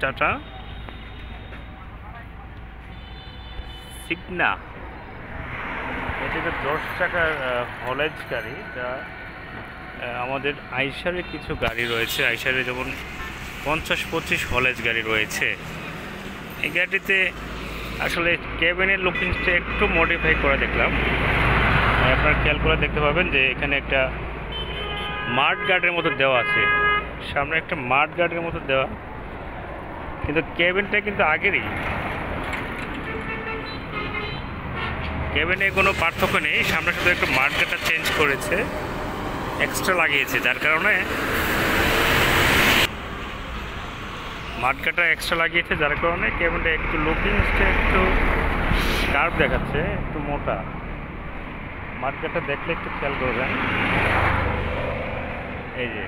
Tata Signa. এটা একটা 10 চাকার হলেজ গাড়ি, যা আমাদের আইশারের কিছু গাড়ি রয়েছে। আইশারে যেমন 50-25 হলেজ গাড়ি রয়েছে। এই গাড়িতে আসলে কেবিনের লুকিংসটা একটু মডিফাই করে দেখলাম। আপনারা খেয়াল করে দেখতে পাবেন যে এখানে একটা মাড গার্ডের মতো দেওয়া আছে, সামনে একটা মাড গার্ডের মতো দেওয়া, কিন্তু কেবিনটা কিন্তু আগেরই। কেবিনে কোনো পার্থক্য নেই, সামনে শুধু একটু মাড গার্ডটা চেঞ্জ করেছে, এক্সট্রা লাগিয়েছে, যার কারণে মাড গার্ডটা এক্সট্রা লাগিয়েছে, যার কারণে কেবিনটা একটু লুকিংসটা একটু কার্ভ দেখাচ্ছে, একটু মোটা। মাড গার্ডটা দেখলে একটু খেয়াল করবেন, এই যে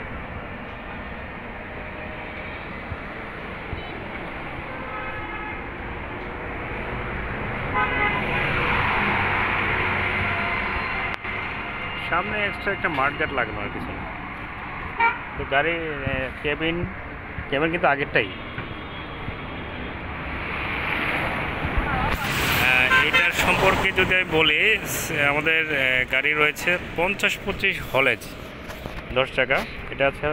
সামনে এক্সট্রা একটা মাড গার্ড লাগানো আর কিছু। তো গাড়ির কেবিন কিন্তু আগেরটাই। এটার সম্পর্কে যদি আমি বলি, আমাদের গাড়ি রয়েছে 50-25 হলেজ 10 টাকা। এটা আছে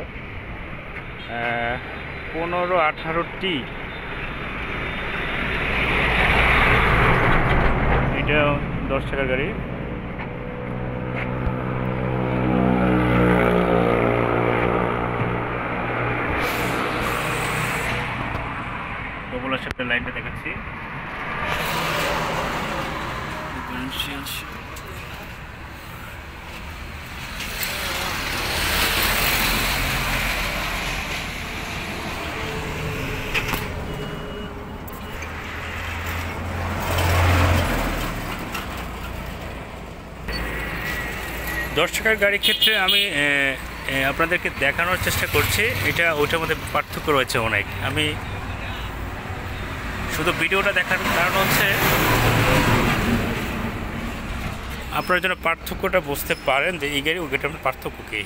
15-18টি। এটা 10 টাকার গাড়ি। ডবল শেপের লাইনটা দেখাচ্ছি। 10 টাকার গাড়ির ক্ষেত্রে আমি আপনাদেরকে দেখানোর চেষ্টা করছি, এটা ওইটার মধ্যে পার্থক্য রয়েছে অনেক। আমি শুধু ভিডিওটা দেখার কারণ হচ্ছে আপনারা যেন পার্থক্যটা বুঝতে পারেন যে এই গাড়ি ওই গাড়িটার পার্থক্য কী।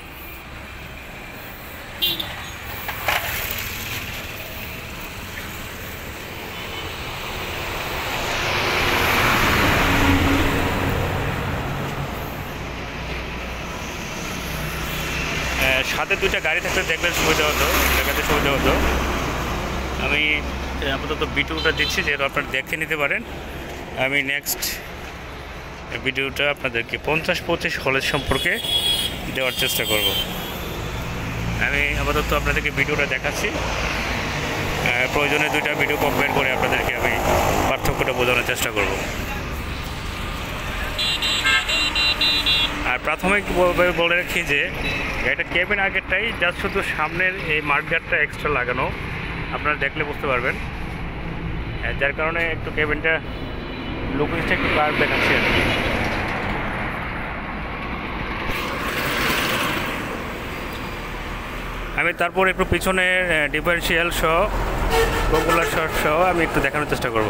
সাথে দুইটা গাড়ি থাকলে দেখলে সুবিধা হতো, দেখাতে সুবিধা হতো। আমি আপাতত ভিডিওটা দিচ্ছি, যেহেতু আপনারা দেখে নিতে পারেন। আমি নেক্সট ভিডিওটা আপনাদেরকে 50-25 হলেজ সম্পর্কে দেওয়ার চেষ্টা করব। আমি আপাতত আপনাদেরকে ভিডিওটা দেখাচ্ছি, প্রয়োজনে দুইটা ভিডিও কম্পেয়ার করে আপনাদেরকে আমি পার্থক্যটা বোঝানোর চেষ্টা করব। আর প্রাথমিকভাবে বলে রাখি যে এটা কেবিন আগেরটাই, জাস্ট শুধু সামনের এই মাড গার্ডটা এক্সট্রা লাগানো, আপনারা দেখলে বুঝতে পারবেন, যার কারণে একটু কেবিনটা লুকিংসটা একটু কার্ভ দেখাচ্ছে আর কি। আমি তারপর একটু পিছনের ডিফারেন্সিয়াল সহ, পপুলার শট সহ আমি একটু দেখানোর চেষ্টা করব।